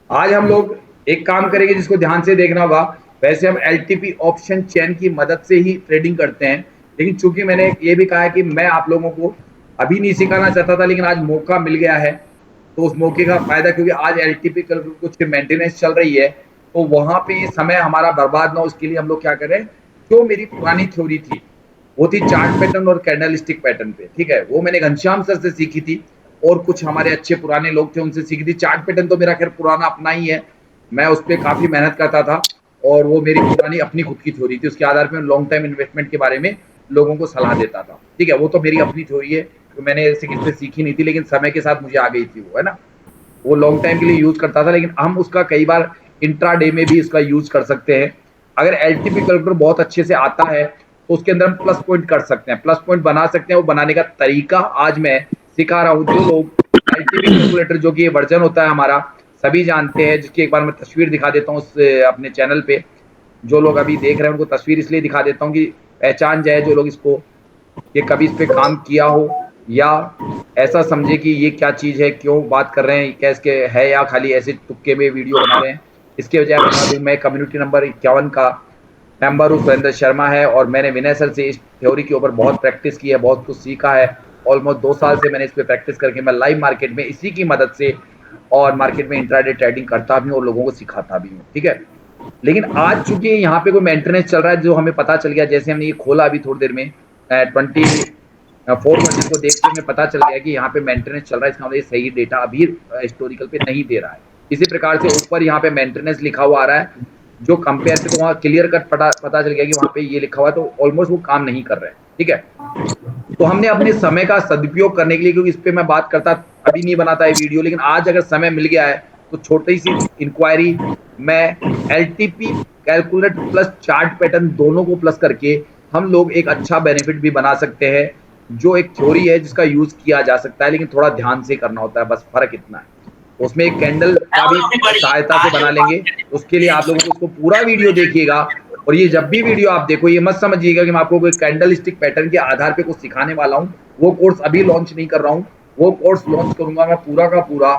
आज हम लोग एक काम करेंगे जिसको ध्यान से देखना होगा। वैसे हम एलटीपी ऑप्शन चेन की मदद से ही ट्रेडिंग करते हैं, लेकिन चूंकि मैंने ये भी कहा है कि मैं आप लोगों को अभी नहीं सिखाना चाहता था, लेकिन आज मौका मिल गया है तो उस मौके का फायदा, क्योंकि आज एलटीपी कुछ मेंटेनेंस चल रही है, तो वहां पे समय हमारा बर्बाद ना हो उसके लिए हम लोग क्या करें। जो मेरी पुरानी थ्योरी थी वो थी चार्ट पैटर्न और कैंडल स्टिक पैटर्न पे, ठीक है, वो मैंने घनश्याम सर से सीखी थी और कुछ हमारे अच्छे पुराने लोग थे उनसे सीखी थी। चार्ट पैटर्न तो मेरा खैर पुराना अपना ही है, मैं उस पर काफी मेहनत करता था और वो मेरी पुरानी अपनी खुद की थ्योरी थी, उसके आधार पर लॉन्ग टाइम इन्वेस्टमेंट के बारे में लोगों को सलाह देता था। ठीक है, वो तो मेरी अपनी थ्योरी है, तो मैंने ऐसे किसी से सीखी नहीं थी, लेकिन समय के साथ मुझे आ गई थी वो, है ना। वो लॉन्ग टाइम के लिए यूज करता था, लेकिन हम उसका कई बार इंट्राडे में भी इसका यूज कर सकते हैं। अगर एलटीपी कैलकुलेटर बहुत अच्छे से आता है तो उसके अंदर हम प्लस पॉइंट कर सकते हैं, प्लस पॉइंट बना सकते हैं। वो बनाने का तरीका आज मैं सिखा रहा हूँ। जो लोग एलटीपी कैलकुलेटर जो कि ये वर्जन होता है हमारा, सभी जानते हैं, जिसकी एक बार मैं तस्वीर दिखा देता हूँ अपने चैनल पे। जो लोग अभी देख रहे हैं उनको तस्वीर इसलिए दिखा देता हूँ कि पहचान जाए जो लोग इसको, ये कभी इस पे काम किया हो या ऐसा समझे कि ये क्या चीज है, क्यों बात कर रहे हैं, क्या इसके है, या खाली ऐसे तुक्के में वीडियो बना रहे हैं। इसके बजाय बता दूं, मैं कम्युनिटी नंबर 51 का मेंबर हूँ, सुरेंद्र शर्मा है, और मैंने विनय सर से इस थ्योरी के ऊपर बहुत प्रैक्टिस की है, बहुत कुछ सीखा है। ऑलमोस्ट 2 साल से मैंने इस पर प्रैक्टिस करके मैं लाइव मार्केट में इसी की मदद से और मार्केट में इंट्राडे ट्रेडिंग करता भी हूँ और लोगों को सिखाता भी हूँ। ठीक है, लेकिन आज चूंकि यहाँ पे कोई मेंटेनेंस चल रहा है जो हमें पता चल गया, जैसे हमने ये खोला अभी थोड़ी देर में 24 वर्जन को देखते हमें पता चल गया कि यहाँ पे मेंटेनेंस चल रहा है, इसका मतलब सही डेटा अभी हिस्टोरिकल पे नहीं दे रहा है। इसी प्रकार से ऊपर यहाँ पे मेंटेनेंस लिखा हुआ आ रहा है, जो कंपेयर पे तो वहाँ क्लियर कट पता चल गया कि वहाँ पे ये लिखा हुआ है, तो ऑलमोस्ट वो काम नहीं कर रहे हैं। ठीक है, तो हमने अपने समय का सदुपयोग करने के लिए, क्योंकि इस पे मैं बात करता अभी नहीं बनाता है वीडियो, लेकिन आज अगर समय मिल गया है तो छोटी सी इंक्वायरी, मैं LTP calculate plus chart pattern दोनों को प्लस करके हम लोग एक अच्छा बेनिफिट भी बना सकते हैं। जो एक थ्योरी है जिसका यूज किया जा सकता है, लेकिन थोड़ा ध्यान से करना होता है, बस फर्क इतना है। उसमें एक कैंडल का भी सहायता से बना लेंगे, उसके लिए आप लोगों को उसको पूरा वीडियो देखिएगा। और ये जब भी वीडियो आप देखो, ये मत समझिएगा कि मैं आपको कोई कैंडल स्टिक पैटर्न के आधार पे कुछ सिखाने वाला हूँ। वो कोर्स अभी लॉन्च नहीं कर रहा हूँ, वो कोर्स लॉन्च करूंगा मैं पूरा का पूरा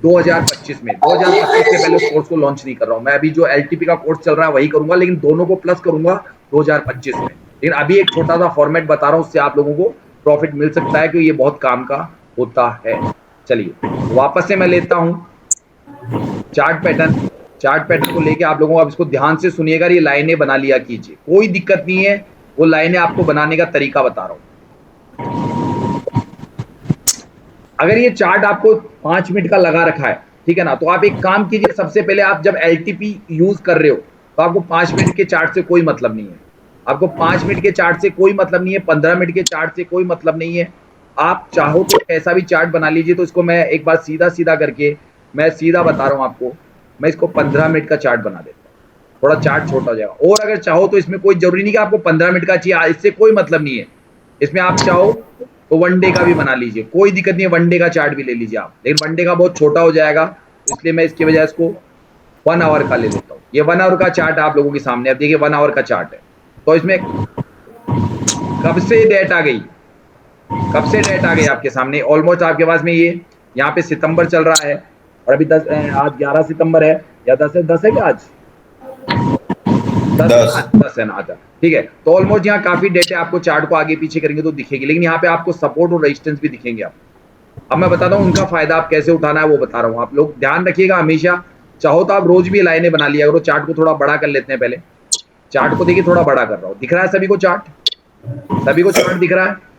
2025 में। 2025 से पहले उस कोर्स को लॉन्च नहीं कर रहा हूँ मैं। अभी जो एलटीपी का कोर्स चल रहा है वही करूंगा, लेकिन दोनों को प्लस करूंगा 2025 में। लेकिन अभी एक छोटा सा फॉर्मेट बता रहा हूँ, उससे आप लोगों को प्रॉफिट मिल सकता है, क्योंकि ये बहुत काम का होता है। चलिए वापस से मैं लेता हूँ चार्ट पैटर्न। चार्ट पैटर्न को लेके आप लोगों को अब इसको ध्यान से सुनिएगा, ये लाइनें बना लिया कीजिए, कोई दिक्कत नहीं है। वो लाइनें आपको बनाने का तरीका बता रहा हूँ। अगर ये चार्ट आपको 5 मिनट का लगा रखा है, ठीक है ना, तो आप एक काम कीजिए। सबसे पहले आप जब एलटीपी यूज कर रहे हो तो आपको 5 मिनट के चार्ट से कोई मतलब नहीं है। आपको 5 मिनट के चार्ट से कोई मतलब नहीं है, 15 मिनट के चार्ट से कोई मतलब नहीं है। आप चाहो तो ऐसा भी चार्ट बना लीजिए। तो इसको मैं एक बार सीधा सीधा करके मैं सीधा बता रहा हूँ आपको, मैं इसको 15 मिनट का चार्ट बना देता हूँ, थोड़ा चार्ट छोटा हो जाएगा। और अगर चाहो तो इसमें कोई जरूरी नहीं कि आपको 15 मिनट का चाहिए, इससे कोई मतलब नहीं है। इसमें आप चाहो तो वनडे का भी बना लीजिए, कोई दिक्कत नहीं है, वनडे का चार्ट भी ले लीजिए आप, लेकिन वनडे का बहुत छोटा हो जाएगा, इसलिए मैं इसकी वजह इसको 1 आवर का ले लेता हूँ। ये 1 आवर का चार्ट आप लोगों के सामने, अब देखिए 1 आवर का चार्ट है। तो इसमें कब से डेट आ गई, कब से डेट आ गई आपके सामने, ऑलमोस्ट आपके पास में ये यहाँ पे सितंबर चल रहा है, और अभी 10 आज 11 सितंबर है, या 10 है क्या आज, 10 है ना, 10। 10 है ना, अच्छा ठीक है। तो ऑलमोस्ट यहाँ काफी डेटा आपको चार्ट को आगे पीछे करेंगे तो दिखेगी, लेकिन यहाँ पे आपको सपोर्ट और रेजिस्टेंस भी दिखेंगे आप। अब मैं बताता हूँ उनका फायदा आप कैसे उठाना है, वो बता रहा हूँ। आप लोग ध्यान रखिएगा हमेशा, चाहो तो आप रोज भी लाइनें बना लिया करो। चार्ट को थोड़ा बड़ा कर लेते हैं पहले। चार्ट को देखिए, थोड़ा बड़ा कर रहा हूँ, दिख रहा है सभी को चार्ट, सभी को चार्ट दिख रहा है।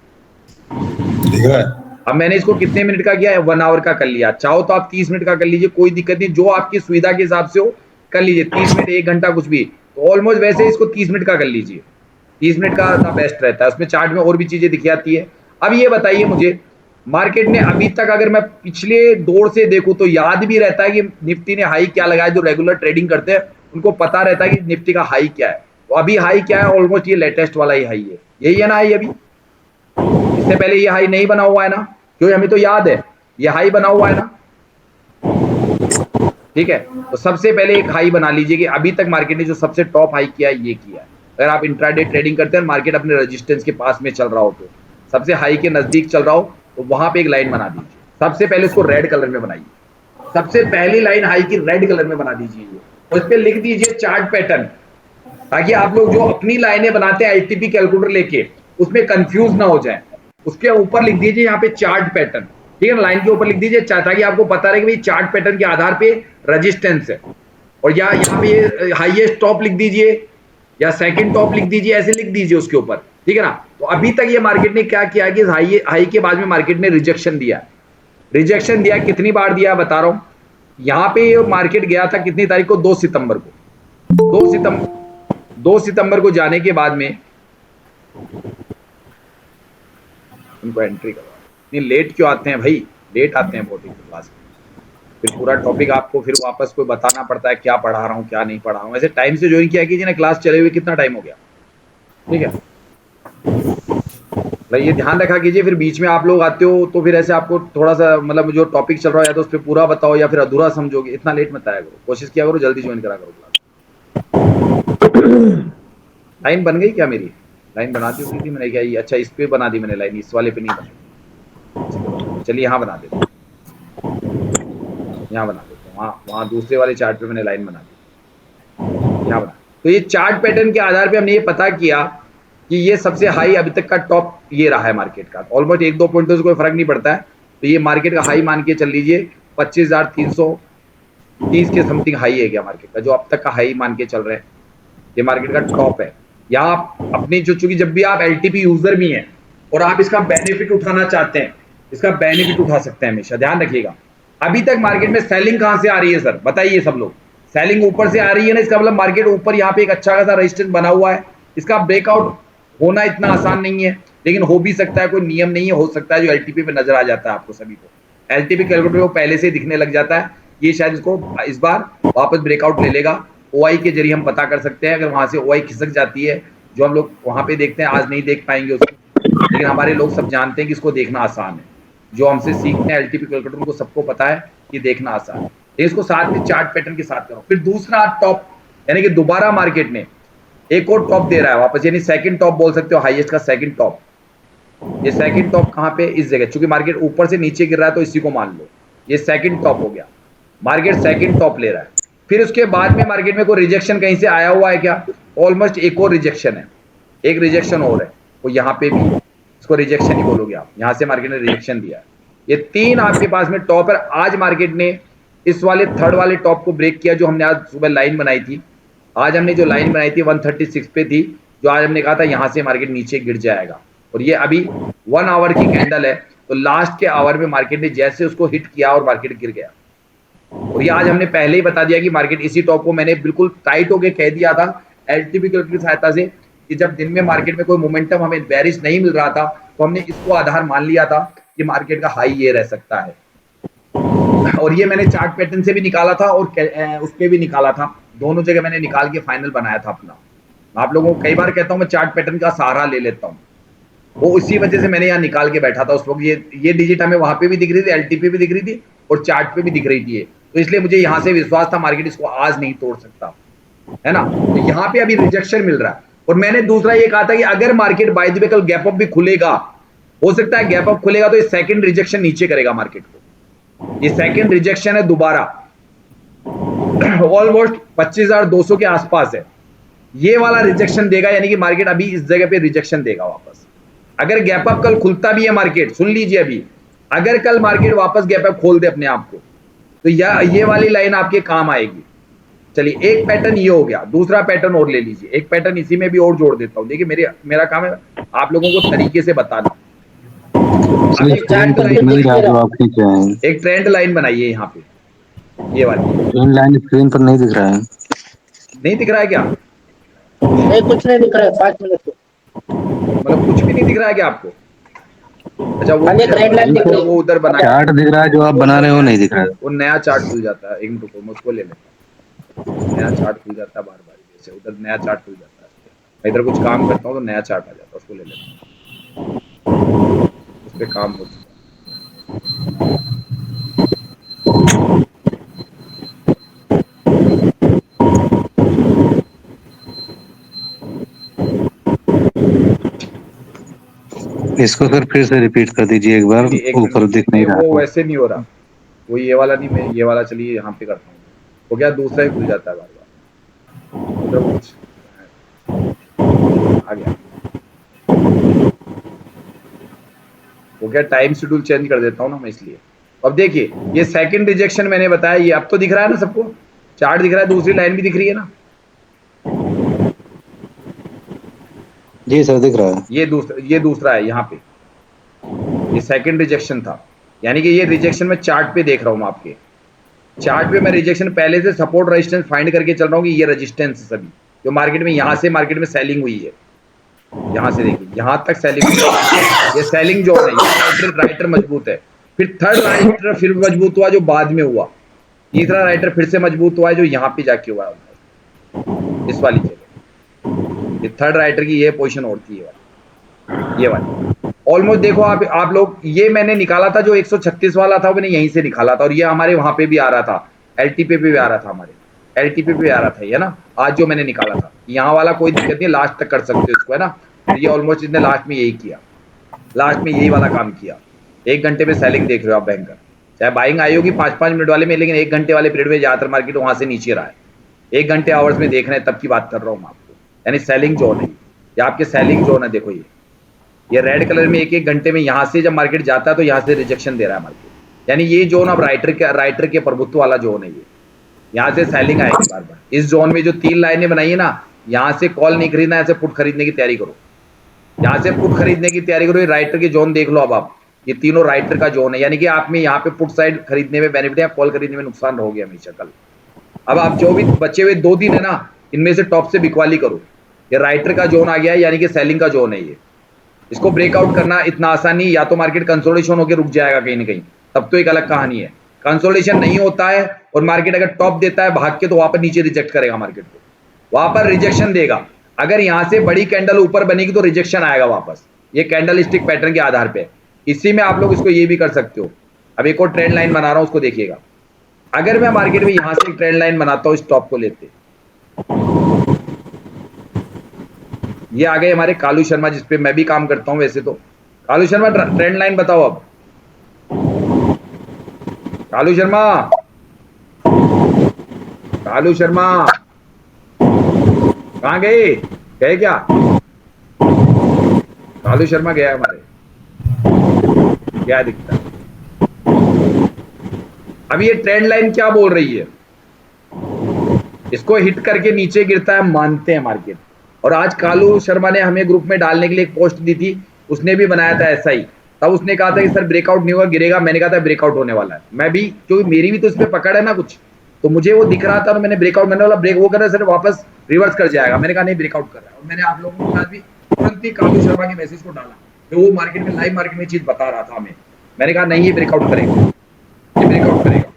दिख रहा है। अब मैंने इसको कितने मिनट का किया है, 1 आवर का कर लिया। चाहो तो आप 30 मिनट का कर लीजिए, कोई दिक्कत नहीं, जो आपकी सुविधा के हिसाब से हो कर लीजिए। 30 मिनट, 1 घंटा, कुछ भी। तो ऑलमोस्ट वैसे इसको 30 मिनट का कर लीजिए, 30 मिनट का बेस्ट रहता है। उसमें चार्ट में और भी चीजें दिख जाती है। अब ये बताइए मुझे, मार्केट ने अभी तक अगर मैं पिछले दौर से देखूं तो याद भी रहता है कि निफ्टी ने हाई क्या लगाया। जो रेगुलर ट्रेडिंग करते हैं उनको पता रहता है कि निफ्टी का हाई क्या है। तो अभी हाई क्या है, ऑलमोस्ट ये लेटेस्ट वाला ही हाई है, यही है ना हाई अभी। इससे पहले ये हाई नहीं बना हुआ है ना, क्योंकि हमें तो याद है ये हाई बना हुआ है ना। ठीक है, तो सबसे पहले एक हाई बना लीजिए कि अभी तक मार्केट ने जो सबसे टॉप हाई किया है ये किया है। अगर आप इंट्राडे ट्रेडिंग करते हैं, मार्केट अपने रेजिस्टेंस के पास में चल रहा हो, तो सबसे हाई के नजदीक चल रहा हो, तो वहां पे एक लाइन बना दीजिए। सबसे पहले उसको रेड कलर में बनाइए, सबसे पहली लाइन हाई की रेड कलर में बना दीजिए, और इस पे लिख दीजिए चार्ट पैटर्न, ताकि आप लोग जो अपनी लाइनें बनाते हैं एलटीपी कैलकुलेटर लेके उसमें कंफ्यूज ना हो जाए। उसके ऊपर लिख दीजिए यहाँ पे चार्ट पैटर्न, ठीक है, लाइन के ऊपर लिख दीजिए, ताकि आपको पता रहे कि भाई चार्ट पैटर्न के आधार पे रेजिस्टेंस है। और या यहाँ पे हाईएस्ट टॉप लिख दीजिए या सेकंड टॉप लिख दीजिए, ऐसे लिख दीजिए उसके ऊपर, ठीक है ना। तो अभी तक ये मार्केट ने क्या किया कि हाई के बाद में मार्केट ने रिजेक्शन दिया। रिजेक्शन दिया कितनी बार दिया बता रहा हूं। यहाँ पे मार्केट गया था कितनी तारीख को, 2 सितंबर को। 2 सितंबर को जाने के बाद में उनको एंट्री करवा। इतनी लेट क्यों आते हैं भाई, लेट आते हैं बहुत ही क्लास में। फिर पूरा टॉपिक आपको फिर वापस कोई बताना पड़ता है क्या पढ़ा रहा हूँ क्या नहीं पढ़ा रहा हूँ। ऐसे टाइम से ज्वाइन किया कीजिए ना, क्लास चले हुए कितना टाइम हो गया, ठीक है भाई, ये ध्यान रखा कीजिए। फिर बीच में आप लोग आते हो तो फिर ऐसे आपको थोड़ा सा मतलब जो टॉपिक चल रहा है या तो उस पर पूरा बताओ या फिर अधूरा समझोगे, इतना लेट मत आया करो, कोशिश किया करो जल्दी ज्वाइन करा करो क्लास। लाइन बन गई क्या मेरी, लाइन बनाती होती थी मैंने क्या, ये अच्छा इस पे बना दी मैंने लाइन, इस वाले पे नहीं बनी। चलिए यहाँ बना देते, यहाँ बना देते हैं, वहाँ दूसरे वाले चार्ट पे मैंने लाइन बना दी, यहाँ बना। तो ये चार्ट पैटर्न के आधार पे हमने ये पता किया कि ये सबसे हाई अभी तक का टॉप ये रहा है मार्केट का, ऑलमोस्ट 1-2 पॉइंटों से कोई फर्क नहीं पड़ता है। तो ये मार्केट का हाई मान के चल लीजिए 25,330 के समथिंग हाई है क्या मार्केट का, जो अब तक का हाई मान के चल रहे हैं, ये मार्केट का टॉप है। यहाँ अपनी जो, चूंकि जब भी आप एलटीपी यूजर भी हैं और आप इसका बेनिफिट उठाना चाहते हैं, इसका बेनिफिट उठा सकते हैं, हमेशा ध्यान रखिएगा। अभी तक मार्केट में सेलिंग कहां से आ रही है सर, बताइए सब लोग। सेलिंग ऊपर से आ रही है ना, इसका मतलब मार्केट ऊपर यहाँ पे एक अच्छा खासा रेजिस्टेंस बना हुआ है। इसका ब्रेकआउट होना इतना आसान नहीं है, लेकिन हो भी सकता है, कोई नियम नहीं है, हो सकता है जो एलटीपी पे नजर आ जाता है आपको सभी को। एलटीपी कैलकुलेटर को पहले से दिखने लग जाता है, ये शायद इसको इस बार वापस ब्रेकआउट ले लेगा। ओआई के जरिए हम पता कर सकते हैं, अगर वहां से ओआई खिसक जाती है, जो हम लोग वहां पे देखते हैं, आज नहीं देख पाएंगे उसको, लेकिन हमारे लोग सब जानते हैं कि इसको देखना आसान है। जो हमसे सीखते हैं एलटीपी कैलकुलेटर, उनको सबको पता है कि देखना आसान है। इसको साथ में चार्ट पैटर्न के साथ करो। फिर दूसरा टॉप, यानी कि दोबारा मार्केट ने एक और टॉप दे रहा है वापस, यानी सेकंड टॉप बोल सकते हो, हाईएस्ट का सेकंड टॉप। ये सेकंड टॉप कहां पे, इस जगह, चूंकि मार्केट ऊपर से नीचे गिर रहा है तो इसी को मान लो, ये सेकंड टॉप हो गया। मार्केट सेकंड टॉप ले रहा है। फिर उसके बाद में मार्केट में कोई रिजेक्शन कहीं से आया हुआ है क्या, ऑलमोस्ट एक और रिजेक्शन है, एक रिजेक्शन और है, वो यहाँ पे भी, इसको रिजेक्शन ही बोलोगे आप, यहां से मार्केट ने रिजेक्शन दिया है। ये 3 आपके पास में टॉप है। आज मार्केट ने इस वाले थर्ड वाले टॉप को ब्रेक किया, जो हमने आज सुबह लाइन बनाई थी। आज हमने जो लाइन बनाई थी 136 पे थी, जो आज हमने कहा था यहां से मार्केट नीचे गिर जाएगा, और ये अभी 1 आवर की कैंडल है। तो लास्ट के आवर में मार्केट ने जैसे उसको हिट किया और मार्केट गिर गया। और ये आज हमने पहले ही बता दिया कि मार्केट इसी टॉप को, मैंने बिल्कुल टाइट होके कह दिया था एलटीपी की सहायता से, कि जब दिन में मार्केट में कोई मोमेंटम हमें बेरिश नहीं मिल रहा था, तो हमने इसको आधार मान लिया था कि मार्केट का हाई ये रह सकता है। और ये मैंने चार्ट पैटर्न से भी निकाला था और उस पर भी निकाला था, दोनों जगह मैंने निकाल के फाइनल बनाया था अपना। आप लोगों को कई बार कहता हूं मैं चार्ट पैटर्न का सहारा ले लेता हूं, वो इसी वजह से मैंने यहाँ निकाल के बैठा था उस वक्त। ये डिजिट हमें वहां पे भी दिख रही थी, एलटीपी भी दिख रही थी और चार्ट पे भी दिख रही थी, तो इसलिए मुझे यहाँ से विश्वास था मार्केट इसको आज नहीं तोड़ सकता है ना। तो यहाँ पे अभी रिजेक्शन मिल रहा है। और मैंने दूसरा ये कहा था कि अगर मार्केट बाय द वे कल गैप अप भी खुलेगा, हो सकता है गैप अप खुलेगा तो ये सेकंड रिजेक्शन नीचे करेगा मार्केट को। ये सेकंड रिजेक्शन है दोबारा, ऑलमोस्ट 25,200 के आसपास है, ये वाला रिजेक्शन देगा, यानी कि मार्केट अभी इस जगह पे रिजेक्शन देगा वापस। अगर गैप अप कल खुलता भी है मार्केट, सुन लीजिए अभी, अगर कल मार्केट वापस गैप अप खोल दे अपने आप को, तो ये वाली लाइन आपके काम आएगी। चलिए एक पैटर्न ये हो गया, दूसरा पैटर्न और ले लीजिए, एक पैटर्न इसी में भी और जोड़ देता हूं। देखिए मेरा काम है आप लोगों को तरीके से बताना। एक ट्रेंड लाइन बनाइए यहाँ पे, ये वाली ट्रेंड लाइन स्क्रीन पर नहीं दिख रहा है, नहीं दिख रहा है क्या? नहीं, कुछ नहीं दिख रहा है 5 मिनट से, मतलब कुछ भी नहीं दिख रहा है क्या आपको? अच्छा वो ट्रेंड लाइन दिख रही है, वो उधर बना चार्ट दिख रहा है, जो आप बना रहे हो नहीं दिख रहा है। वो नया चार्ट खुल जाता है, एक मिनट रुको मैं उसको ले लेता हूँ। नया चार्ट खुल जाता है बार बार, जैसे उधर नया चार्ट खुल जाता है, मैं इधर कुछ काम करता हूँ तो नया चार्ट आ जाता है, उसको ले लेता हूँ, उस पर काम हो चुका। इसको सर फिर से रिपीट कर दीजिए एक बार, ऊपर दिख नहीं रहा। वो वैसे नहीं हो रहा, वो ये वाला नहीं, मैं ये वाला चलिए यहाँ पे करता हूँ। हो गया, दूसरा ही खुल जाता है बार बार, मतलब कुछ आ गया। हो गया, टाइम शेड्यूल चेंज कर देता हूँ ना मैं इसलिए। अब देखिए ये सेकंड रिजेक्शन मैंने बताया, ये अब तो दिख रहा है ना सबको, चार्ट दिख रहा है, दूसरी लाइन भी दिख रही है ना। जी सर दिख रहा है। ये दूसरा है यहाँ पे, ये सेकंड रिजेक्शन था, यानी कि ये रिजेक्शन में चार्ट पे देख रहा हूँ मैं आपके चार्ट पे। मैं रिजेक्शन पहले से सपोर्ट रेजिस्टेंस फाइंड करके चल रहा हूँ कि ये रेजिस्टेंस है सभी जो मार्केट में, यहाँ से मार्केट में सेलिंग हुई है, यहाँ से देखिए यहाँ तक सेलिंग हुई है, ये सेलिंग जो है, राइटर मजबूत है। फिर थर्ड राइटर फिर मजबूत हुआ जो बाद में हुआ, तीसरा राइटर फिर से मजबूत हुआ है जो यहाँ पे जाके हुआ है इस वाली जगह। ये थर्ड राइटर की ये पोजीशन होती है, ये वाली ऑलमोस्ट देखो आप लोग, ये मैंने निकाला था जो 136 वाला था, वो मैंने यहीं से निकाला था, और ये हमारे वहां पे भी आ रहा था, एलटीपी पे भी आ रहा था, हमारे एलटीपी पे भी आ रहा था, ये ना आज जो मैंने निकाला था, यहाँ वाला कोई दिक्कत नहीं, लास्ट तक कर सकते हो इसको, है ना। तो ये ऑलमोस्ट इसने लास्ट में यही किया, लास्ट में यही वाला काम किया। 1 घंटे में सेलिंग देख रहे हो आप बैंकर, चाहे बाइंग आई होगी 5-5 मिनट वाले में, लेकिन 1 घंटे वाले पीरियड में ज्यादातर मार्केट वहां से नीचे रहा है। 1 घंटे आवर्स में देख रहे हैं तब की बात कर रहा हूँ मैं आपको, यानी सेलिंग जोन है, ये आपके सेलिंग जोन है। देखो ये रेड कलर में 1-1 घंटे में यहाँ से जब मार्केट जाता है तो यहाँ से रिजेक्शन दे रहा है मार्केट, यानी ये जोन अब राइटर के प्रभुत्व वाला जोन है। ये यहाँ से सेलिंग आएगी बार बार, इस जोन में जो 3 लाइनें बनाई है ना, यहाँ से कॉल नहीं खरीदना, ऐसे पुट खरीदने की तैयारी करो, यहाँ से पुट खरीदने की तैयारी करो। ये राइटर के जोन देख लो अब आप, ये तीनों राइटर का जोन है, यानी कि आप में यहाँ पे पुट साइड खरीदने में बेनिफिट है, कॉल खरीदने में नुकसान हो गया हमेशा कल। अब आप जो भी बचे हुए 2 दिन है ना, इनमें से टॉप से बिकवाली करो। ये राइटर का जोन आ गया है, यानी कि सेलिंग का जोन है ये, इसको ब्रेकआउट करना इतना आसान नहीं, या तो मार्केट कंसोलिडेशन होकर रुक जाएगा कहीं ना कहीं, तब तो एक अलग कहानी है। कंसोलिडेशन नहीं होता है और मार्केट अगर टॉप देता है भाग के, तो वहां पर नीचे रिजेक्ट करेगा मार्केट को, वहां पर रिजेक्शन देगा। अगर यहां से बड़ी कैंडल ऊपर बनेगी तो रिजेक्शन आएगा वापस, ये कैंडल स्टिक पैटर्न के आधार पे। इसी में आप लोग इसको ये भी कर सकते हो। अब एक और ट्रेंड लाइन बना रहा हूं, उसको देखिएगा। अगर मैं मार्केट में यहां से एक ट्रेंड लाइन बनाता हूं, स्टॉप को लेते, ये आ गए हमारे कालू शर्मा, जिसपे मैं भी काम करता हूं वैसे तो। कालू शर्मा ट्रेंड लाइन बताओ अब, कालू शर्मा, कालू शर्मा कहां गए, गए क्या? कालू शर्मा गया हमारे, क्या दिखता है? अब ये ट्रेंड लाइन क्या बोल रही है, इसको हिट करके नीचे गिरता है मानते हैं मार्केट। और आज कालू शर्मा ने हमें ग्रुप में डालने के लिए एक पोस्ट दी थी, उसने भी बनाया था ऐसा ही, तब उसने कहा था कि सर ब्रेकआउट नहीं होगा, गिरेगा। मैंने कहा था ब्रेकआउट होने वाला है, मैं भी, क्योंकि मेरी भी तो इस पे पकड़ है ना कुछ, तो मुझे वो दिख रहा था, तो मैंने ब्रेकआउट, मैंने बोला ब्रेक वो कर रहा है सर, वापस रिवर्स कर जाएगा, मैंने कहा नहीं ब्रेकआउट कर रहा है। और मैंने आप लोगों के साथ भी तुरंत ही कालू शर्मा के मैसेज को डाला, तो वो मार्केट में लाइव मार्केट में चीज बता रहा था हमें, मैंने कहा नहीं ये ब्रेकआउट करेगा, ये ब्रेकआउट करेगा,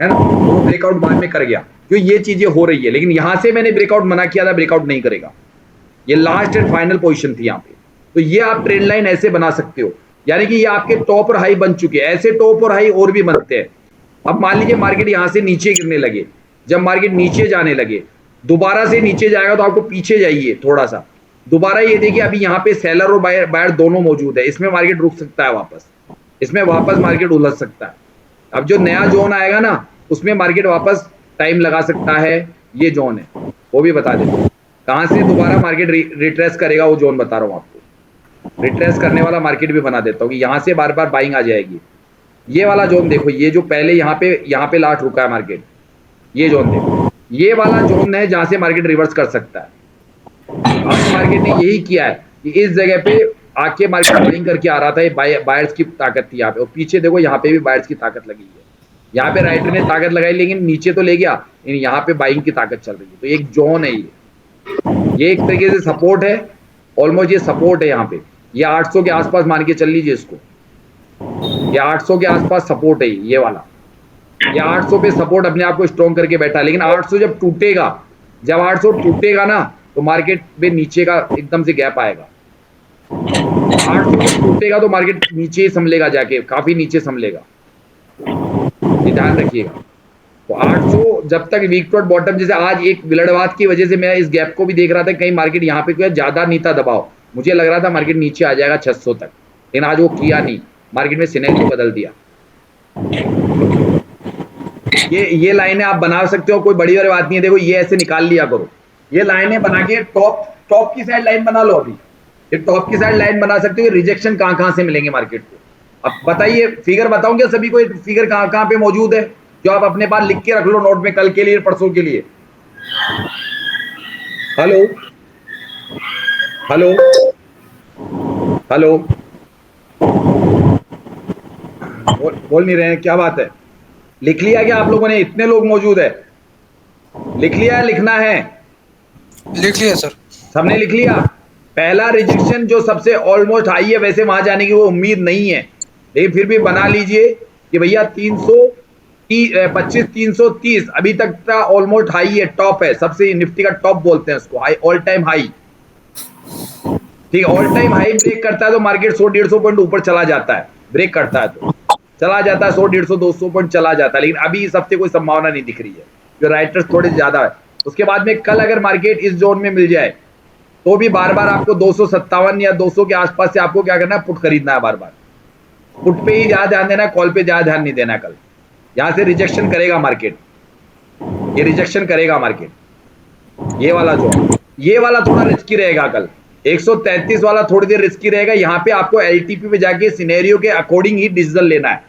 है ना। वो ब्रेकआउट बाद में कर गया, क्यों ये चीजें हो रही है। लेकिन यहां से मैंने ब्रेकआउट मना किया था, ब्रेकआउट नहीं करेगा, ये लास्ट एंड फाइनल पोजीशन थी यहाँ पे। तो ये आप ट्रेंड लाइन ऐसे बना सकते हो, यानी कि ये आपके टॉप और हाई बन चुके हैं, ऐसे टॉप और हाई और भी बनते हैं। अब मान लीजिए मार्केट यहां से नीचे गिरने लगे, जब मार्केट नीचे जाने लगे, दोबारा से नीचे जाएगा तो आपको पीछे जाइए थोड़ा सा, दोबारा ये देखिए अभी यहाँ पे सेलर और बायर दोनों मौजूद है, इसमें मार्केट रुक सकता है वापस, इसमें वापस मार्केट उलझ सकता है। अब जो नया जोन आएगा ना, उसमें मार्केट वापस टाइम लगा सकता है, ये जोन है वो भी बता देते कहां से दोबारा मार्केट रिट्रेस करेगा, वो जोन बता रहा हूं आपको। रिट्रेस करने वाला मार्केट भी बना देता हूं कि यहां से बार बार बाइंग आ जाएगी। ये वाला जोन देखो, ये जो पहले यहाँ पे लास्ट रुका है मार्केट, ये जोन देखो, ये वाला जोन है जहां से मार्केट रिवर्स कर सकता है। अब मार्केट ने यही किया है कि इस जगह पे आके मार्केट बाइंग करके आ रहा था, ये बायर्स की ताकत थी यहाँ पे, और पीछे देखो यहाँ पे भी बायर्स की ताकत लगी है। यहाँ पे राइटर ने ताकत लगाई लेकिन नीचे तो ले गया, यहाँ पे बाइंग की ताकत चल रही है। तो एक जोन है ये एक तरीके से सपोर्ट है, ऑलमोस्ट ये सपोर्ट है। यहाँ पे ये 800 के आसपास मान के चल लीजिए इसको, ये 800 के आसपास सपोर्ट है ये वाला, ये 800 पे सपोर्ट अपने आप को स्ट्रॉन्ग करके बैठा है। लेकिन 800 जब टूटेगा, जब 800 टूटेगा ना, तो मार्केट में नीचे का एकदम से गैप आएगा। 800 टूटेगा तो मार्केट नीचे ही संभलेगा, जाके काफी नीचे संभलेगा, ये ध्यान रखिएगा। तो 800 जब तक वीक टू बॉटम, जैसे आज एक विलड़वाद की वजह से मैं इस गैप को भी देख रहा था, कहीं मार्केट यहाँ पे कोई ज्यादा नहीं था दबाव, मुझे लग रहा था मार्केट नीचे आ जाएगा 600 तक, लेकिन आज वो किया नहीं, मार्केट में सिनेरियो बदल दिया। ये लाइनें आप बना सकते हो, कोई बड़ी वाली बात नहीं है। देखो ये ऐसे निकाल लिया करो, ये लाइनें बना के टॉप की साइड लाइन बना लो। अभी ये टॉप की साइड लाइन बना सकते हो। रिजेक्शन कहां से मिलेंगे मार्केट को? अब बताइए, फिगर बताऊंगे सभी को, फिगर कहां पे मौजूद है, जो आप अपने पास लिख के रख लो नोट में, कल के लिए, परसों के लिए। हेलो हेलो हेलो, बोल नहीं रहे हैं, क्या बात है? लिख लिया क्या आप लोगों ने? इतने लोग मौजूद है, लिख लिया, लिखना है? लिख लिया सर। सबने लिख लिया? पहला रिजेक्शन जो सबसे ऑलमोस्ट हाई है, वैसे वहां जाने की वो उम्मीद नहीं है, लेकिन फिर भी बना लीजिए कि भैया 325 330 अभी तक का ऑलमोस्ट हाई है, टॉप है, सबसे निफ्टी का टॉप बोलते हैं उसको, हाई, ऑल टाइम हाई। ठीक है, ऑल टाइम हाई ब्रेक करता है तो मार्केट 100-150 पॉइंट ऊपर चला जाता है, ब्रेक करता है तो चला जाता है 100-150-200 पॉइंट चला जाता है। लेकिन अभी इस हफ्ते कोई संभावना नहीं दिख रही है, जो राइटर्स थोड़े ज्यादा है। उसके बाद में कल अगर मार्केट इस जोन में मिल जाए तो भी बार बार आपको 257 या 200 के आसपास से आपको क्या करना है, पुट खरीदना है। बार बार पुट पे ही ज्यादा ध्यान देना है, कॉल पे ज्यादा ध्यान नहीं देना। कल यहां से रिजेक्शन करेगा मार्केट, ये रिजेक्शन करेगा मार्केट, ये वाला जोन, ये वाला थोड़ा रिस्की रहेगा कल। 133 वाला थोड़ी देर रिस्की रहेगा। यहाँ पे आपको एलटीपी पे जाके सिनेरियो के अकॉर्डिंग ही डिसीजन लेना है,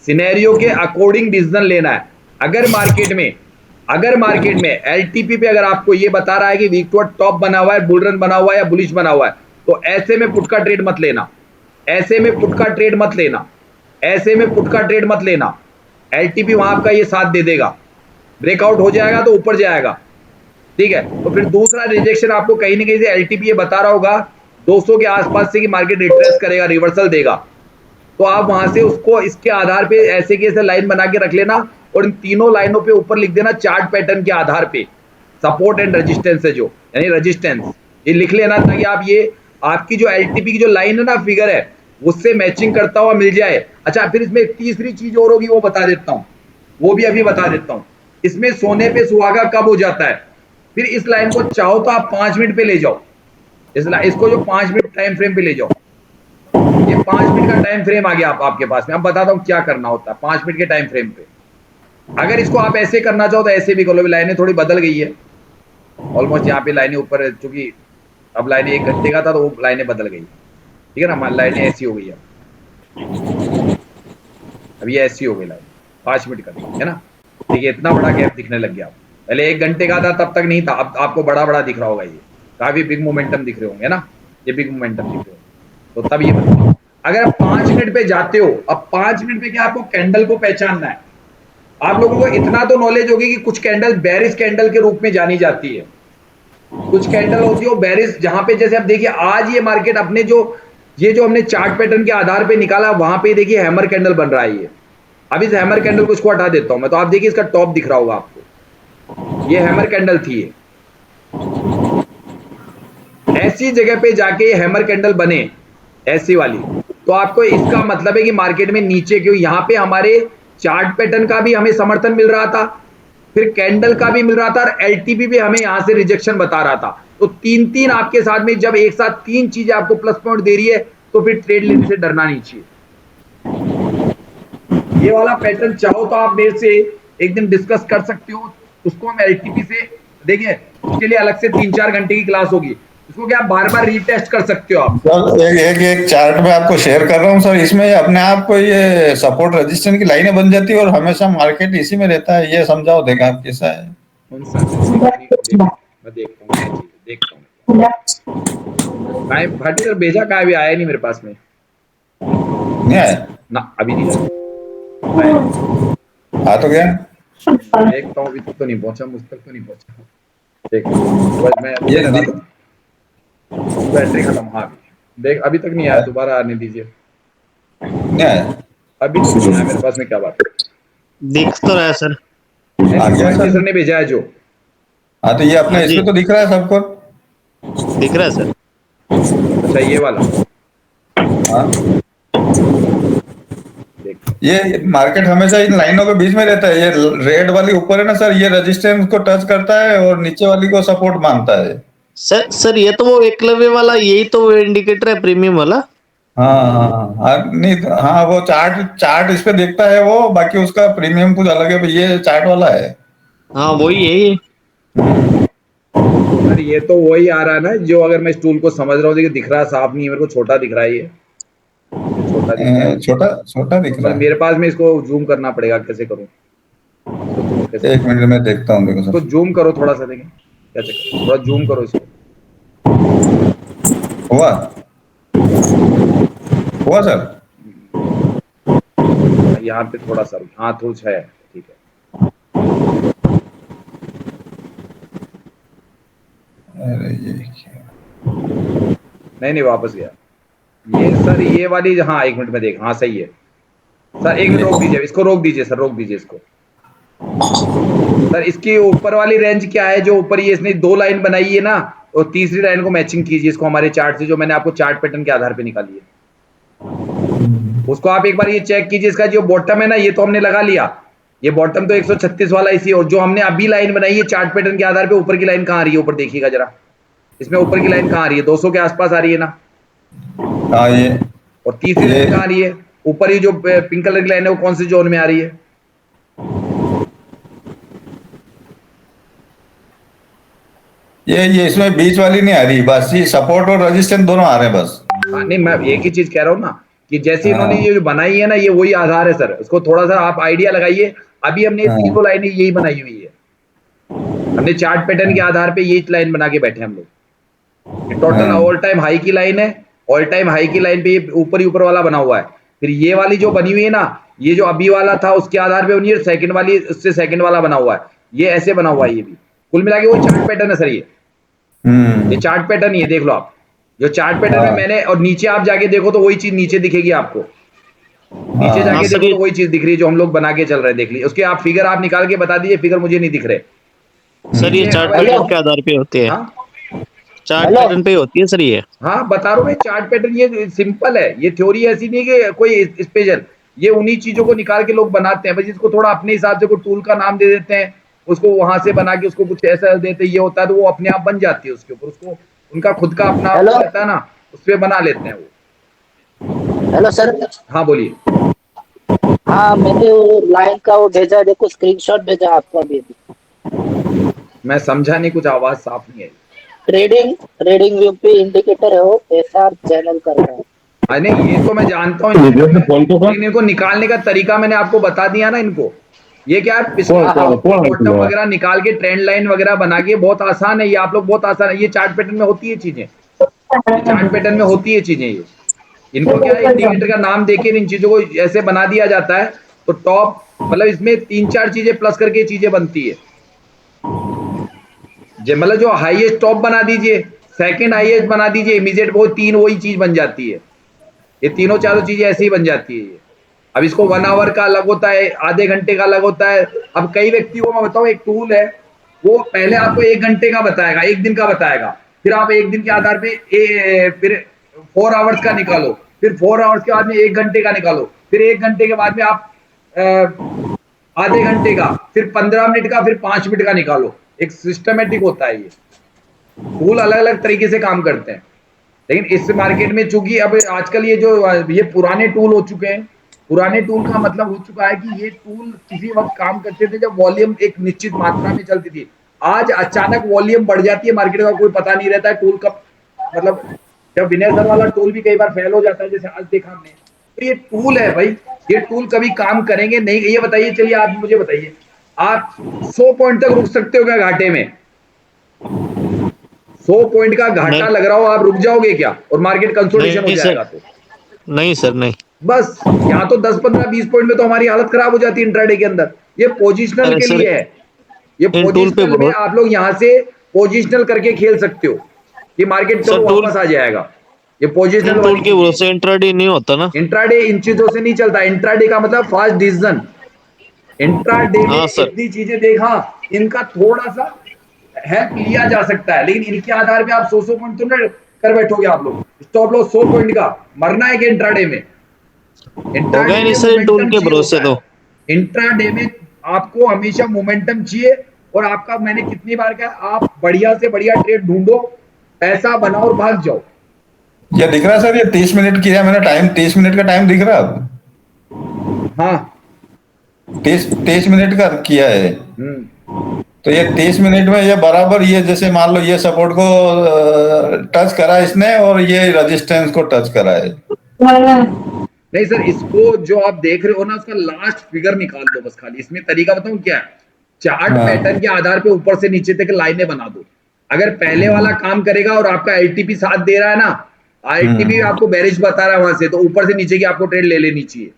सिनेरियो के अकॉर्डिंग डिसीजन लेना है। अगर मार्केट में एलटीपी पे अगर आपको ये बता रहा है कि वीक टू टॉप बना हुआ है, बुल रन बना हुआ है या बुलिश बना हुआ है, तो ऐसे में पुट का ट्रेड मत लेना, ऐसे में पुट का ट्रेड मत लेना, ऐसे में पुट का ट्रेड मत लेना। एलटीपी वहां आपका ये साथ दे देगा, ब्रेकआउट हो जाएगा तो ऊपर जाएगा, ठीक है। तो फिर दूसरा रिजेक्शन आपको कहीं ना कहीं से एलटीपी ये बता रहा होगा 200 के आसपास से कि मार्केट रिट्रेस करेगा, रिवर्सल देगा, तो आप वहां से उसको इसके आधार पे ऐसे की ऐसे लाइन बना के रख लेना और इन तीनों लाइनों पे ऊपर लिख देना चार्ट पैटर्न के आधार पे सपोर्ट एंड रेजिस्टेंस है जो, यानी रेजिस्टेंस ये लिख लेना, ताकि आप ये आपकी जो एलटीपी की जो लाइन है ना, फिगर है, उससे मैचिंग करता हुआ मिल जाए। अच्छा, फिर इसमें एक तीसरी चीज और होगी, वो बता देता हूं, वो भी अभी बता देता हूं। इसमें सोने पे सुहागा कब हो जाता है? फिर इस लाइन को चाहो तो आप 5 मिनट पे ले जाओ, इसको जो 5 मिनट टाइम फ्रेम पे ले जाओ। ये 5 मिनट का टाइम फ्रेम आ गया आपके पास में। अब बताता हूं क्या करना होता है 5 मिनट के टाइम फ्रेम पे। अगर इसको आप ऐसे करना चाहो तो ऐसे भी करो, लाइनें थोड़ी बदल गई है ऑलमोस्ट, यहाँ पे लाइनें ऊपर, चूंकि अब लाइनें 1 घंटे का था तो वो लाइनें बदल गई, ठीक है ना, लाइनें ऐसी हो गई है, अब ये ऐसी हो गई लाइन 5 मिनट का, है ना। ठीक है, इतना बड़ा गैप दिखने लग गया। पहले 1 घंटे का था तब तक नहीं था, अब आपको बड़ा बड़ा दिख रहा होगा, ये काफी बिग मोमेंटम दिख रहे होंगे ना, ये बिग मोमेंटम दिख रहे हो, तो तब ये बताओ। अगर आप 5 मिनट पे जाते हो, अब 5 मिनट पे क्या आपको कैंडल को पहचानना है। आप लोगों को इतना तो नॉलेज होगी कि कुछ कैंडल बेरिश कैंडल के रूप में जानी जाती है, कुछ कैंडल होती है बेरिश, जहां पे जैसे आप देखिए आज ये मार्केट अपने जो हमने चार्ट पैटर्न के आधार पे निकाला, वहां पे देखिए हैमर कैंडल बन रहा है ये। अब इस हैमर कैंडल को इसको हटा देता हूं मैं, तो आप देखिए इसका टॉप दिख रहा होगा आपको, ये हैमर कैंडल थी ये। ऐसी जगह पे जाके ये हैमर कैंडल बने, ऐसी वाली, तो आपको इसका मतलब है कि मार्केट में नीचे, क्यों यहां पे हमारे चार्ट पैटर्न का भी हमें समर्थन मिल रहा था, फिर कैंडल का भी मिल रहा था, और एलटीपी भी हमें यहां से रिजेक्शन बता रहा था। तो तीन आपके साथ में, जब एक साथ 3 चीजें आपको प्लस पॉइंट दे रही है, तो फिर ट्रेड लेने से डरना नहीं चाहिए। ये वाला पैटर्न चाहो तो आप मेरे से एक दिन डिस्कस कर सकते हो, उसको हम एलटीपी से देखिए, उसके लिए अलग से 3-4 घंटे की क्लास होगी, इसको क्या बार बार रीटेस्ट कर सकते हो आप। सर एक चार्ट में आपको शेयर कर रहा हूँ सर, इसमें अपने आप को ये सपोर्ट रेजिस्टेंस की लाइनें बन जाती है और हमेशा मार्केट इसी में रहता है, ये समझाओ देगा आप कैसा है। मैं देखता हूँ भाटी सर भेजा, का भी आया नहीं मेरे पास में, नहीं आया ना अभी नहीं आ तो गया, देखता हूँ, अभी तक तो नहीं पहुंचा, मुझ तक तो नहीं पहुंचा, देख मैं ये बैटरी खत्म, हाँ देख अभी तक नहीं आया, दोबारा आने दीजिए, नहीं आया अभी तक नहीं आया मेरे पास में, क्या बात है? दिख तो रहा है सर, आ गया सर ने भेजा है जो, हाँ तो ये अपने इसमें तो दिख रहा है सबको, दिख रहा है सर। अच्छा ये वाला, हाँ देख ये मार्केट हमेशा इन लाइनों के बीच में रहता है, ये रेड वाली ऊपर है ना सर, ये रेजिस्टेंस को टच करता है और नीचे वाली को सपोर्ट मानता है। सर ये तो वो एकलव्य वाला, यही तो वो इंडिकेटर है प्रीमियम वाला। हाँ हाँ हाँ, नहीं तो हाँ वो चार्ट चार्ट इस पे देखता है वो, बाकी उसका प्रीमियम कुछ अलग है, भाई ये चार्ट वाला है। हाँ वही है ये। सर ये तो वही आ रहा है ना, जो अगर मैं इस टूल को समझ रहा हूँ, देखिए दिख रहा साफ नहीं है मेरे को, छोटा दिख रहा है ये छोटा दिख रहा है। छोटा छोटा दिख तो रहा मतलब है। मेरे पास में इसको जूम करना पड़ेगा, कैसे करूँ इसको जूम कैसे एक करूँ? मिनट में देखता हूँ, देखो इसको सर। जूम करो थोड़ा सा, देखें क्या चक्कर, थोड़ा जूम करो इसको। हुआ हुआ सर। यहाँ पे थोड़ा सा, हाँ थोड़ा है, ठीक है। अरे ये क्या? नहीं नहीं वापस गया ये सर, ये वाली, हाँ 1 मिनट में देख, हाँ सही है सर। 1 मिनट रोक दीजिए इसको, रोक दीजिए सर, रोक दीजिए इसको। सर इसकी ऊपर वाली रेंज क्या है, जो ऊपर ये इसने 2 लाइन बनाई है ना, और तीसरी लाइन को मैचिंग कीजिए इसको हमारे चार्ट से, जो मैंने आपको चार्ट पैटर्न के आधार पे निकाली है, उसको आप एक बार ये चेक कीजिए। इसका जो बॉटम है ना, ये तो हमने लगा लिया, ये बॉटम तो 136 वाला इसी, और जो हमने अभी लाइन बनाई है चार्ट पैटर्न के आधार पे, ऊपर की लाइन कहाँ आ रही है, ऊपर देखिएगा जरा, इसमें ऊपर की लाइन कहाँ आ रही है, 200 के आसपास आ रही है ना। हाँ और तीसरी ये लाइन कहाँ आ रही है, ऊपर ही जो पिंक कलर की लाइन है, वो कौन से जोन में आ रही है? ये इसमें बीच वाली नहीं आ रही, बस ये सपोर्ट और रेजिस्टेंस दोनों आ रहे हैं बस। हाँ नहीं, मैं एक ही चीज कह रहा हूँ ना, कि जैसे इन्होंने हाँ ये जो बनाई है ना, ये वही आधार है सर, इसको थोड़ा सा आप आइडिया लगाइए। अभी हमने हाँ तीनों लाइनें यही बनाई हुई है, हमने चार्ट पैटर्न के आधार पे यही लाइन बना के बैठे हम लोग। टोटल हाँ ऑल टाइम हाई की लाइन है, ऑल टाइम हाई की लाइन पे ये ऊपर ही ऊपर वाला बना हुआ है। फिर ये वाली जो बनी हुई है ना, ये जो अभी वाला था उसके आधार पे बनी है, सेकंड वाली उससे सेकंड वाला बना हुआ है, ये ऐसे बना हुआ है। ये भी कुल मिला के वो चार्ट पैटर्न है सर, ये चार्ट पैटर्न ही है, देख लो आप। जो चार्ट पैटर्न में हाँ मैंने, और नीचे आप जाके देखो तो वही चीज नीचे दिखेगी आपको, नीचे हाँ हाँ जाके सर देखो ये, तो वही चीज दिख रही है जो हम लोग बना के चल रहे हैं। देख लीजिए उसके आप फिगर आप निकाल के बता दीजिए, फिगर मुझे नहीं दिख रहे सर ये नीचे। चार्ट पैटर्न के आधार पे होते हैं, हाँ चार्ट पैटर्न पे होती है सर ये। हाँ बता रहा हूँ मैं, चार्ट पैटर्न ये सिंपल है, ये थ्योरी ऐसी नहीं है कि कोई स्पेशल, ये उन्हीं चीजों को निकाल के लोग बनाते हैं, बस इसको थोड़ा अपने हिसाब से कोई टूल का नाम दे देते हैं, उसको वहां से बना के उसको कुछ ऐसा देते हैं, ये होता है तो वो अपने आप बन जाती है उसके ऊपर, उसको उनका खुद का अपना हेलो रहता है ना, उस पर बना लेते हैं वो। Hello sir. हाँ बोलिए। हाँ मैंने वो लाइन का वो भेजा है, देखो स्क्रीनशॉट भेजा आपको अभी अभी। मैं समझा नहीं, कुछ आवाज साफ नहीं आई। ट्रेडिंग ट्रेडिंग व्यू पे इंडिकेटर है वो, एसआर चैनल करता है। अरे नहीं, ये तो मैं जानता हूँ, लेकिन इनको निकालने का तरीका मैंने आपको बता दिया ना इनको। ये क्या है, पिछले बॉटम वगैरह निकाल के ट्रेंड लाइन वगैरह बना के, बहुत आसान है ये, आप लोग बहुत आसान है, ये चार्ट पैटर्न में होती है चीजें, ये चार्ट पैटर्न में होती है चीजें ये। इनको क्या है, इंडिकेटर का नाम देके इन चीजों को ऐसे बना दिया जाता है, तो टॉप मतलब इसमें 3-4 चीजें प्लस करके चीजें बनती है। मतलब जो हाईएस्ट टॉप बना दीजिए, सेकंड हाईएस्ट बना दीजिए, इमीडिएट वो तीन वही चीज बन जाती है। ये तीनों चारों चीजें ऐसे ही बन जाती है ये। अब इसको 1 आवर का अलग होता है, आधे घंटे का अलग होता है। अब कई व्यक्तियों को मैं बताऊं, एक टूल है, वो पहले आपको 1 घंटे का बताएगा, 1 दिन का बताएगा, फिर आप 1 दिन के आधार पे फिर 4 आवर्स का निकालो, फिर 4 आवर्स के बाद में 1 घंटे का निकालो, फिर 1 घंटे के बाद में आप आधे घंटे का, फिर 15 मिनट का, फिर 5 मिनट का निकालो। एक सिस्टमेटिक होता है ये, टूल अलग अलग तरीके से काम करते हैं। लेकिन इस मार्केट में चूंकि अब आजकल ये जो ये पुराने टूल हो चुके हैं, पुराने टूल का मतलब हो चुका है कि ये टूल किसी वक्त काम करते थे जब वॉल्यूम एक निश्चित मात्रा में चलती थी। आज अचानक वॉल्यूम बढ़ जाती है, मार्केट का कोई पता नहीं रहता है टूल का मतलब, जब विनय सर वाला टूल भी कई बार फेल हो जाता है, जैसे आज देखा हमने। तो ये टूल है भाई, ये टूल कभी काम करेंगे नहीं, ये बताइए। चलिए आप मुझे बताइए, आप 100 पॉइंट तक रुक सकते हो क्या घाटे में? 100 पॉइंट का घाटा नहीं लग रहा हो, आप रुक जाओगे क्या? और मार्केट कंसोलिडेशन हो नहीं सर, जाएगा तो नहीं सर नहीं। बस यहाँ तो 10-15-20 पॉइंट में तो हमारी हालत खराब हो जाती है इंट्राडे के अंदर। ये पोजिशनल अरे के सर लिए है, ये इन टूल पे पोजिशनल में बहुत, आप लोग यहाँ से पोजिशनल करके खेल सकते हो कि मार्केट सर चलो टूल, वापस आ जाएगा। ये इन पोजिशनल टूल वाली के चीजें, भरोसे इंट्राडे नहीं होता ना। इंट्राडे इन चीजों से नहीं चलता। इंट्राडे का मतलब फास्ट डिसीजन। इंट्राडे में हाँ सर, इतनी चीजें देखा, इनका थोड़ा सा हेल्प लिया जा सकता है, लेकिन इनके आधार पे आप 100 पॉइंट तो ना कर बैठोगे आप लोग। स्टॉप लॉस 100 पॉइंट का, मरना है कि इंट्राडे में? होगा ही इंट्राडे नहीं में सर इन टूल मोमेंटम के चाहिए भरोसे होता तो। है, इंट्राडे में आपको हमेशा मोमेंटम चाहिए। और आपका, मैंने कितनी बार कहा, आप बढ़िया से बढ़िया ट्रेड ढूंढो, पैसा बनाओ और भाग जाओ। ये दिख रहा है सर, ये 30 मिनट किया मैंने टाइम, 30 मिनट का टाइम दिख रहा है अब? हाँ 30 मिनट का किया है। तो ये 30 मिनट में ये बराबर, ये जैसे मान लो ये सपोर्ट को टच करा इसने और ये रेजिस्टेंस को टच करा है। नहीं सर, इसको जो आप देख रहे हो ना, उसका लास्ट फिगर निकाल दो बस खाली। इसमें तरीका बताऊं क्या है? चार्ट हाँ। पैटर्न के आधार पे ऊपर से नीचे तक लाइनें बना दो। अगर पहले वाला काम करेगा और आपका एलटीपी साथ दे रहा है ना, एलटीपी आपको बेरिश बता रहा है वहां से, तो ऊपर से नीचे की आपको ट्रेड ले लेनी चाहिए।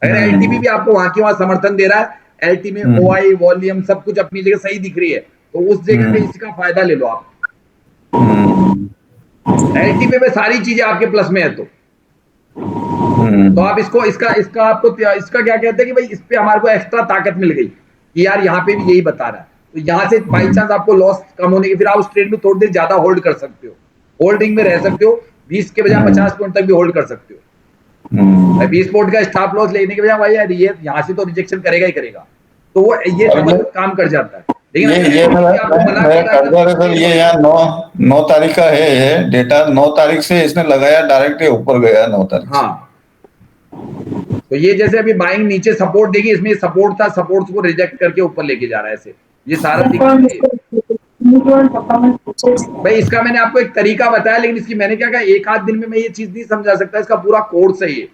अगर एलटीपी भी आपको वहां की वहां समर्थन दे रहा है, एलटी में ओआई वॉल्यूम सब कुछ अपनी जगह सही दिख रही है, तो उस जगह पे इसका फायदा ले लो आप। एलटीपी में सारी चीजें आपके प्लस में है, तो आप इसको इसका आपको इसका क्या कहते हैं कि भाई इस पे हमारे को एक्स्ट्रा ताकत मिल गई कि यार यहाँ पे भी यही बता रहा है, तो यहाँ से बाई चांस आपको लॉस कम होने की, फिर आप उस ट्रेड में थोड़ी देर ज्यादा होल्ड कर सकते हो, होल्डिंग में रह सकते हो, 20 के बजाय 50 पॉइंट तक भी होल्ड कर सकते हो। 20 पॉइंट का स्टॉप लॉस लेने के बजाय भाई यार ये यहाँ से तो रिजेक्शन करेगा ही करेगा, तो वो ये जबरदस्त काम कर जाता है। लेकिन ये सर ये यहाँ 9 तारीख का है, ये डेटा 9 तारीख से इसने लगाया, डायरेक्ट ऊपर गया 9 तारीख। हाँ, तो ये जैसे अभी बाइंग नीचे सपोर्ट देगी, इसमें सपोर्ट था, सपोर्ट को रिजेक्ट करके ऊपर लेके जा रहा है ऐसे, ये सारा दिखा भाई। इसका मैंने आपको एक तरीका बताया, लेकिन इसकी मैंने क्या कहा, एक आध दिन में मैं ये चीज नहीं समझा सकता, इसका पूरा कोर्स है ये,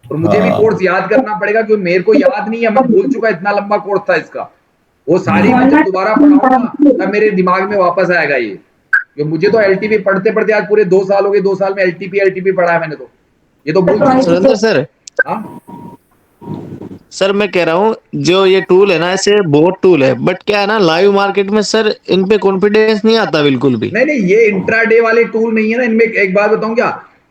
और मुझे भी कोर्स याद करना पड़ेगा क्योंकि मेरे को याद नहीं है, मैं भूल चुका, इतना लंबा कोर्स था इसका। वो सारी मैं जब दोबारा पढ़ाऊंगा तब मेरे दिमाग में वापस आएगा ये, क्योंकि मुझे तो एलटीपी पढ़ते पढ़ते आज पूरे 2 साल हो गए, 2 साल में एलटीपी पढ़ा है मैंने, तो ये तो भूल चुका। सर हाँ सर मैं कह रहा हूँ जो ये टूल है ना, ऐसे बहुत टूल है, बट क्या है ना, लाइव मार्केट में सर इन पे कॉन्फिडेंस नहीं आता बिल्कुल भी। नहीं, ये इंट्राडे वाले टूल नहीं है ना, इनमें एक बात बताऊं क्या,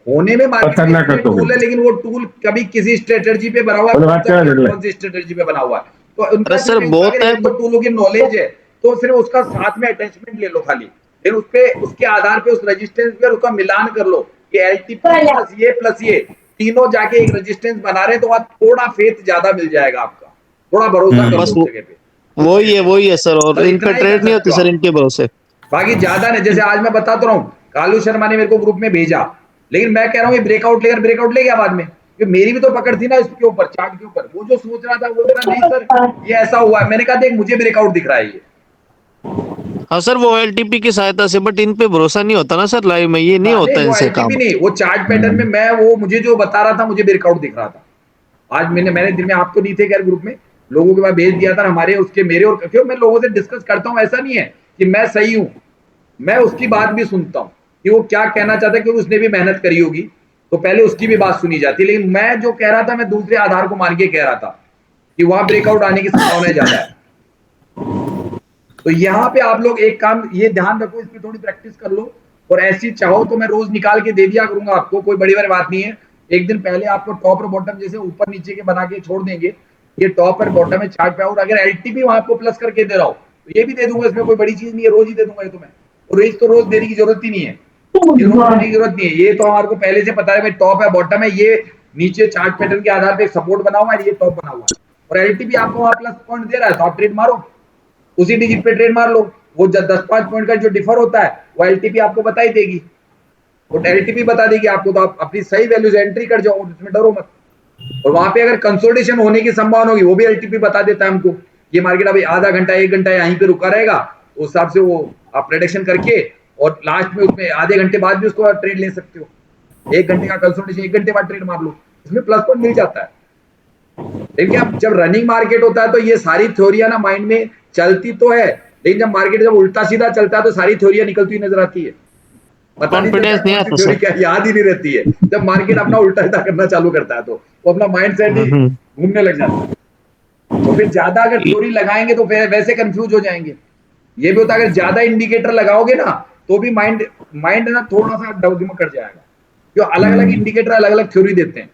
होने में मार्केट में टूल है, लेकिन वो टूल कभी किसी स्ट्रेटजी पे बना हुआ है, कौन सी स्ट्रेटजी पे बना हुआ है, तो उनका सर बहुत है टूलों की नॉलेज है, तो सिर्फ उसका साथ में अटैचमेंट ले लो खाली, फिर उसपे उसके आधार पे उस रेजिस्टेंस पे उसका मिलान कर लो कि एलटीपी प्लस ये तीनों जाके एक रेजिस्टेंस बना रहे हैं, तो वहां थोड़ा फेथ ज्यादा मिल जाएगा आपका, थोड़ा भरोसा कर लो उस जगह पे। वही है सर, और इन पे ट्रेड नहीं होती सर इनके भरोसे। बाकी ज्यादा नहीं, जैसे आज मैं बताता रहा हूँ, कालू शर्मा ने मेरे को ग्रुप में भेजा, लेकिन मैं कह रहा हूँ ये ब्रेकआउट ले गया बाद में, क्योंकि मेरी भी तो पकड़ थी ना इसके ऊपर, चार्ट के ऊपर, वो जो सोच रहा था वो कह रहा नहीं सर ये ऐसा हुआ है, मैंने कहा देख मुझे ब्रेकआउट दिख रहा है ये। हाँ सर, वो एलटीपी की सहायता से, बट इन पे भरोसा नहीं होता ना सर, लाइव में ये नहीं होता इनसे काम। नहीं, वो चार्ट पैटर्न में मैं वो मुझे जो बता रहा था मुझे ब्रेकआउट दिख रहा था। आज मैंने दिन में, आप तो नहीं थे खैर ग्रुप में, लोगों के पास भेज दिया था हमारे, उसके मेरे, और क्यों मैं लोगों से डिस्कस करता हूँ, ऐसा नहीं है कि मैं सही हूँ, मैं उसकी बात भी सुनता हूँ कि वो क्या कहना चाहता है, क्योंकि उसने भी मेहनत करी होगी, तो पहले उसकी भी बात सुनी जाती है, लेकिन मैं जो कह रहा था मैं दूसरे आधार को मान के कह रहा था कि वहां ब्रेकआउट आने की संभावना ज्यादा है। तो यहाँ पे आप लोग एक काम ये ध्यान रखो, इसकी थोड़ी प्रैक्टिस कर लो, और ऐसी चाहो तो मैं रोज निकाल के दे दिया करूंगा आपको, कोई बड़ी बड़ी बात नहीं है। एक दिन पहले आपको टॉप और बॉटम जैसे ऊपर नीचे के बना के छोड़ देंगे, ये टॉप और बॉटम है चार्ट पे, और अगर एलटीपी वहां आपको प्लस करके दे रहा हो तो ये भी दे दूंगा, इसमें कोई बड़ी चीज नहीं है, रोज ही दे दूंगा ये तो मैं, और रोज देने की जरूरत ही नहीं है, देने की जरूरत नहीं है, ये तो हमारे को पहले से पता है टॉप है बॉटम है, ये नीचे चार्ट पैटर्न के आधार पर सपोर्ट बना हुआ है, ये टॉप बना हुआ है, और एलटीपी आपको वहां प्लस पॉइंट दे रहा है, तो आप ट्रेड मारो, उसी डिजिट पे ट्रेड मार लो, वो 10-5 पॉइंट का जो डिफर होता है वो एलटीपी आपको बता ही देगी, वो एलटीपी बता देगी आपको, तो आप अपनी सही वैल्यू से एंट्री कर जाओ, उसमें डरो मत। और वहां पे अगर कंसोलिडेशन होने की संभावना होगी वो भी एलटीपी बता देता है हमको, ये मार्केट अभी आधा घंटा 1 घंटा यहीं पे रुका रहेगा, उस हिसाब से वो आप प्रेडिक्शन करके और लास्ट में उसमें आधे घंटे बाद भी उसको ट्रेड ले सकते हो, 1 घंटे का कंसोलिडेशन 1 घंटे बाद ट्रेड मार लो, इसमें प्लस पॉइंट मिल जाता है। लेकिन अब जब रनिंग मार्केट होता है तो ये सारी थ्योरियां ना माइंड में चलती तो है, लेकिन जब मार्केट जब उल्टा सीधा चलता है तो सारी थ्योरियां निकलती हुई नजर आती है, पता नहीं थ्योरी क्या याद ही नहीं रहती है, जब मार्केट अपना उल्टा सीधा करना चालू करता है तो वो अपना माइंड सेट ही घूमने लग जाता है, तो फिर ज्यादा अगर थ्योरी लगाएंगे तो फिर वैसे कंफ्यूज हो जाएंगे। ये भी होता है अगर ज्यादा इंडिकेटर लगाओगे ना तो भी माइंड ना थोड़ा सा डगमग कर जाएगा, जो अलग अलग इंडिकेटर अलग अलग थ्योरी देते हैं,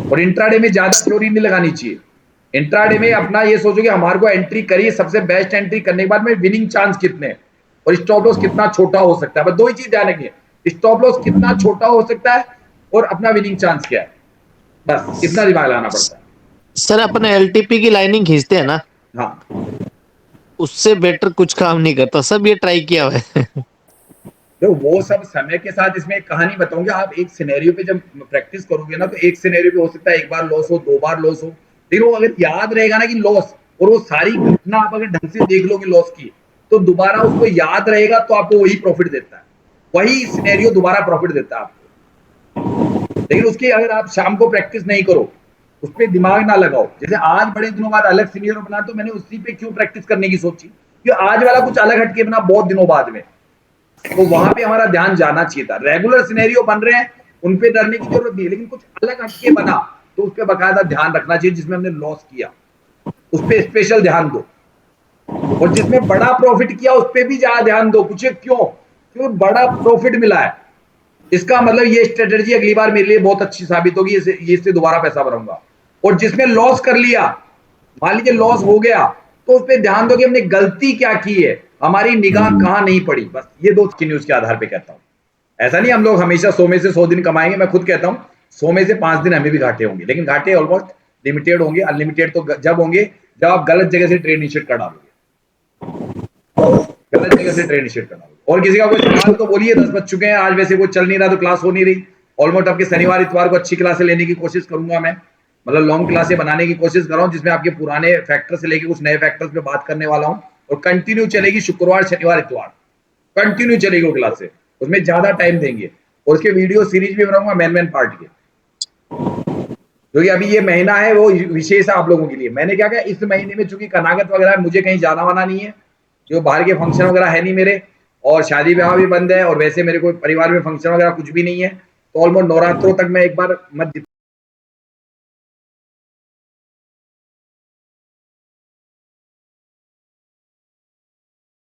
और इंट्राडे में ज्यादा थ्योरी नहीं लगानी चाहिए। इंट्राडे में अपना ये सोचो कि हमारे को एंट्री करी, सबसे बेस्ट एंट्री करने के बाद में विनिंग चांस कितने हैं और स्टॉप लॉस कितना छोटा हो सकता है, बस 2 ही चीज ध्यान रखिए, स्टॉप लॉस कितना छोटा हो सकता है और अपना विनिंग चांस क्या है, बस इतना दिमाग लगाना पड़ता है। सर अपने एलटीपी की लाइनिंग खींचते हैं ना, हाँ उससे बेटर कुछ काम नहीं करता, सब ये ट्राई किया हुआ है। तो वो सब समय के साथ इसमें एक कहानी बताऊंगा। आप एक सिनेरियो पे जब प्रैक्टिस करोगे ना, तो एक सिनेरियो पे हो सकता है एक बार लॉस हो, 2 बार लॉस हो, लेकिन वो अगर याद रहेगा ना कि लॉस, और वो सारी घटना आप अगर ढंग से देख लोगे लॉस की, तो दोबारा उसको याद रहेगा, तो आपको वही प्रॉफिट देता है, वही सिनेरियो दोबारा प्रॉफिट देता है आपको। लेकिन उसकी अगर आप शाम को प्रैक्टिस नहीं करो, उस पर दिमाग ना लगाओ, जैसे आज बड़े दिनों बाद अलग सिनेरियो बना, तो मैंने उसी पे क्यों प्रैक्टिस करने की सोची कि आज वाला कुछ अलग हटके बना बहुत दिनों बाद में, तो वहां पे हमारा ध्यान जाना चाहिए था। रेगुलर सिनेरियो बन रहे हैं, उन पे डरने की जरूरत नहीं है, लेकिन कुछ अलग हटके बना तो उस पर बकायदा ध्यान रखना चाहिए। जिसमें हमने लॉस किया उस पर स्पेशल ध्यान दो, और जिसमें बड़ा प्रॉफिट किया उस पर भी ज्यादा ध्यान दो। पूछे क्यों? क्योंकि बड़ा प्रॉफिट मिला है, इसका मतलब ये स्ट्रेटेजी अगली बार मेरे लिए बहुत अच्छी साबित होगी, इससे दोबारा पैसा बनाऊंगा। और जिसमें लॉस कर लिया, मान लीजिए लॉस हो गया, तो उस पर ध्यान दो कि हमने गलती क्या की है, हमारी निगाह कहां नहीं पड़ी। बस ये 2 न्यूज के आधार पे कहता हूं। ऐसा नहीं हम लोग हमेशा 100 में से 100 दिन कमाएंगे, मैं खुद कहता हूं 100 में से 5 दिन हमें भी घाटे होंगे, लेकिन घाटे ऑलमोस्ट लिमिटेड होंगे। अनलिमिटेड तो जब होंगे जब आप गलत जगह से ट्रेड इनिशिएट कर डालोगे, गलत जगह से ट्रेड इनिशिएट कर डालोगे। और किसी का कोई सवाल तो बोलिए, 10 बज चुके हैं, आज वैसे कुछ चल नहीं रहा तो क्लास हो नहीं रही। ऑलमोस्ट आपके शनिवार इतवार को अच्छी क्लासे लेने की कोशिश करूंगा मैं, मतलब लॉन्ग क्लासे बनाने की कोशिश कर रहा हूं, जिसमें आपके पुराने फैक्टर से लेके कुछ नए फैक्टर्स पे बात करने वाला हूं। और कंटिन्यू चलेगी शुक्रवार शनिवार इतवार, कंटिन्यू चलेगी वो क्लासे, उसमें ज्यादा टाइम देंगे। और उसके वीडियो सीरीज भी बनाऊंगा मैन पार्ट के, क्योंकि अभी ये महीना है वो विशेष है आप लोगों के लिए। मैंने क्या कहा, इस महीने में चूंकि कनागत वगैरह है, मुझे कहीं जाना वाना नहीं है, जो बाहर के फंक्शन वगैरह है नहीं मेरे, और शादी ब्याह भी बंद है, और वैसे मेरे कोई परिवार में फंक्शन वगैरह कुछ भी नहीं है, तो ऑलमोस्ट नवरात्रों तक मैं एक बार मत